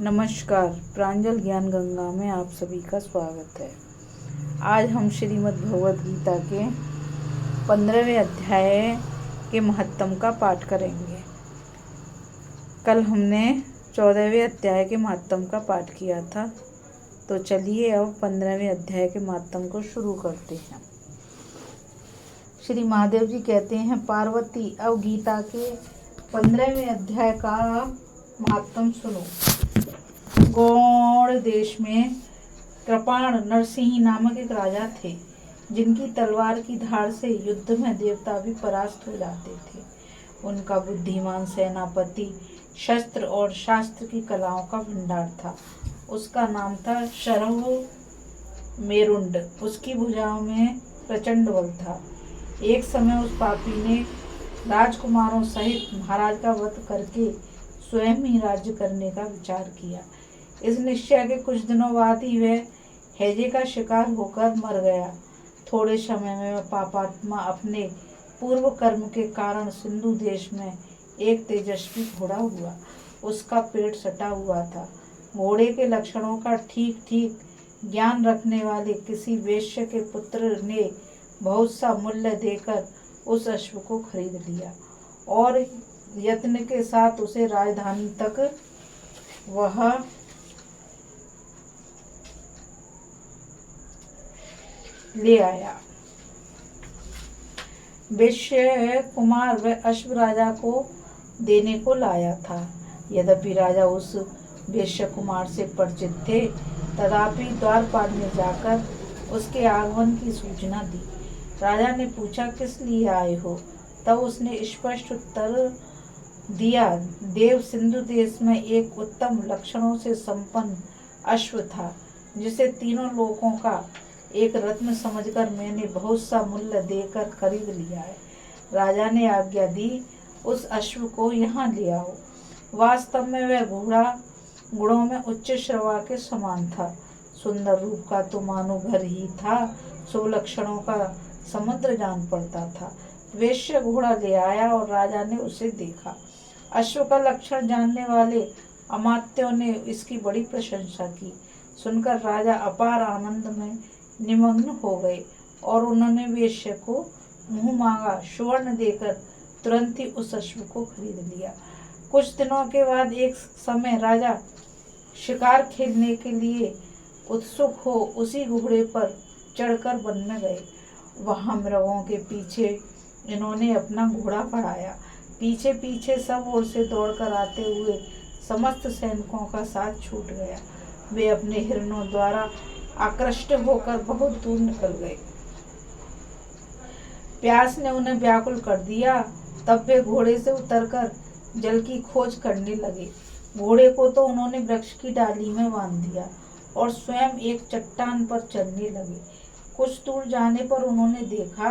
नमस्कार, प्रांजल ज्ञान गंगा में आप सभी का स्वागत है। आज हम श्रीमद् भगवद गीता के 15वें अध्याय के महत्तम का पाठ करेंगे। कल हमने 14वें अध्याय के महत्तम का पाठ किया था, तो चलिए अब 15वें अध्याय के महत्तम को शुरू करते हैं। श्री महादेव जी कहते हैं, पार्वती अब गीता के 15वें अध्याय का महत्तम सुनो। गौड़ देश में कृपाण नरसिंह नामक एक राजा थे, जिनकी तलवार की धार से युद्ध में देवता भी परास्त हो जाते थे। उनका बुद्धिमान सेनापति शस्त्र और शास्त्र की कलाओं का भंडार था। उसका नाम था शरभ मेरुंड। उसकी भुजाओं में प्रचंड बल था। एक समय उस पापी ने राजकुमारों सहित महाराज का वध करके स्वयं ही राज्य करने का विचार किया। इस निश्चय के कुछ दिनों बाद ही वह हैजे का शिकार होकर मर गया। थोड़े समय में वह पापात्मा अपने पूर्व कर्म के कारण सिंधु देश में एक तेजस्वी घोड़ा हुआ। उसका पेट सटा हुआ था। घोड़े के लक्षणों का ठीक ठीक ज्ञान रखने वाले किसी वेश्य के पुत्र ने बहुत सा मूल्य देकर उस अश्व को खरीद लिया और यत्न के साथ उसे राजधानी तक वह ले आया। वैश्य कुमार वह अश्व राजा को देने को लाया था। यद्यपि राजा उस वैश्य कुमार से परिचित थे, तथापि द्वारपाल ने जाकर उसके आगमन की सूचना दी। राजा ने पूछा, किस लिए आए हो? तब उसने स्पष्ट उत्तर दिया, देव सिंधु देश में एक उत्तम लक्षणों से संपन्न अश्व था, जिसे तीनों लोकों का एक रत्न समझकर मैंने बहुत सा मूल्य देकर खरीद लिया है। राजा ने आज्ञा दी, उस अश्व को यहाँ ले आओ। वास्तव में वह घोड़ा गुणों में उच्च श्रवा के समान था। सुंदर रूप का तो मानो घर ही था। शुभ लक्षणों का समुद्र जान पड़ता था। वैश्य घोड़ा ले आया और राजा ने उसे देखा। अश्व का लक्षण जानने वाले अमात्यों ने इसकी बड़ी प्रशंसा की। सुनकर राजा अपार आनंद में निमग्न हो गए और उन्होंने वेश्य को मुंह मांगा सुवर्ण देकर तुरंत ही उस अश्व को खरीद लिया। कुछ दिनों के बाद एक समय राजा शिकार खेलने के लिए उत्सुक हो उसी घोड़े पर चढ़कर वन में गए। वहां मृगों के पीछे इन्होंने अपना घोड़ा बढ़ाया। पीछे पीछे सब ओर से दौड़कर आते हुए समस्त सैनिकों का साथ छूट गया। वे अपने हिरणों द्वारा आकृष्ट होकर बहुत दूर निकल गए। प्यास ने उन्हें व्याकुल कर दिया। तब वे घोड़े से उतरकर जल की खोज करने लगे। घोड़े को तो उन्होंने वृक्ष की डाली में बांध दिया और स्वयं एक चट्टान पर चढ़ने लगे। कुछ दूर जाने पर उन्होंने देखा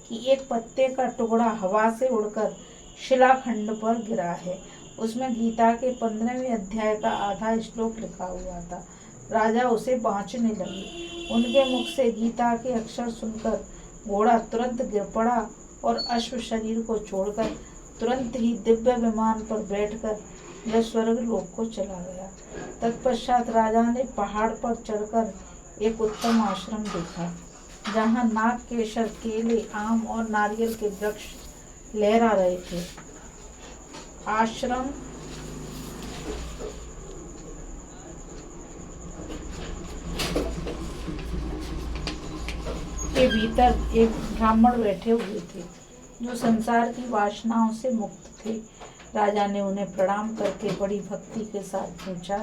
कि एक पत्ते का टुकड़ा हवा से उड़कर शिलाखंड पर गिरा है। उसमें गीता के 15वें अध्याय का आधा श्लोक लिखा हुआ था। राजा उसे बाँचने लगे। उनके मुख से गीता के अक्षर सुनकर घोड़ा तुरंत गिर पड़ा और अश्व शरीर को छोड़कर तुरंत ही दिव्य विमान पर बैठकर वह स्वर्ग लोक को चला गया। तत्पश्चात राजा ने पहाड़ पर चढ़कर एक उत्तम आश्रम देखा, जहाँ नाग, केसर, केले, आम और नारियल के वृक्ष लहरा रहे थे। आश्रम के भीतर एक ब्राह्मण बैठे हुए थे, जो संसार की वासनाओं से मुक्त थे। राजा ने उन्हें प्रणाम करके बड़ी भक्ति के साथ पूछा,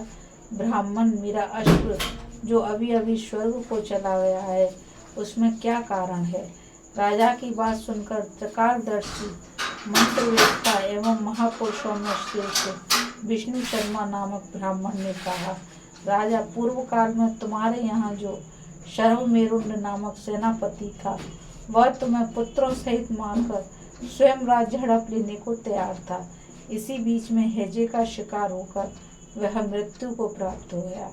ब्राह्मण, मेरा अश्व जो अभी अभी स्वर्ग को चला गया है, उसमें क्या कारण है? राजा की बात सुनकर त्रिकालदर्शी मंत्रवेत्ता एवं महापुरुषों में श्रेष्ठ विष्णु शर्मा नामक ब्राह्मण ने कहा, राजा, पूर्व काल में तुम्हारे यहाँ जो शरभ मेरुंड नामक सेनापति था, वह तुम्हें पुत्रों सहित मारकर स्वयं राज्य हड़प लेने को तैयार था। इसी बीच में हैजे का शिकार होकर वह मृत्यु को प्राप्त हो गया।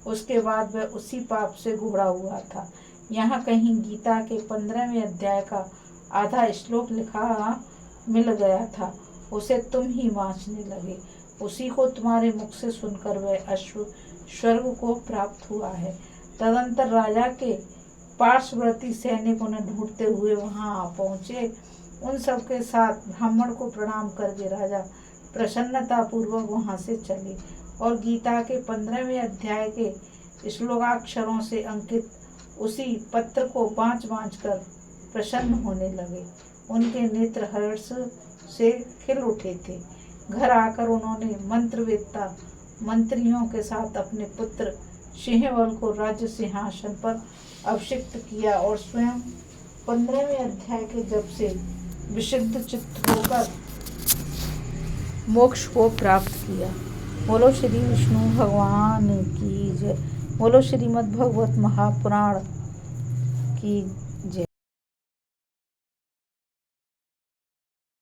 उसके बाद वह उसी पाप से घोड़ा हुआ था। यहाँ कहीं गीता के 15वें अध्याय का आधा श्लोक लिखा मिल गया था। उसे तुम ही बाँचने लगे। उसी को तुम्हारे मुख से सुनकर वह अश्व स्वर्ग को प्राप्त हुआ है। तदंतर राजा के पार्श्ववर्ती सैनिक उन्हें ढूंढते हुए वहां आ पहुंचे। उन सबके साथ ब्राह्मण को प्रणाम करके राजा प्रसन्नता पूर्वक वहां से चले और गीता के 15वें अध्याय के श्लोकाक्षरों से अंकित उसी पत्र को बाँच कर प्रसन्न होने लगे। उनके नेत्र हर्ष से खिल उठे थे। घर आकर उन्होंने मंत्रवेत्ता मंत्रियों के साथ अपने पुत्र सिंहबल को राज्य सिंहासन पर अभिषिक्त किया और स्वयं 15वें अध्याय के जप से विशुद्ध चित्त होकर मोक्ष को प्राप्त किया। बोलो श्री विष्णु भगवान की जय। बोलो श्रीमद् भगवत महापुराण की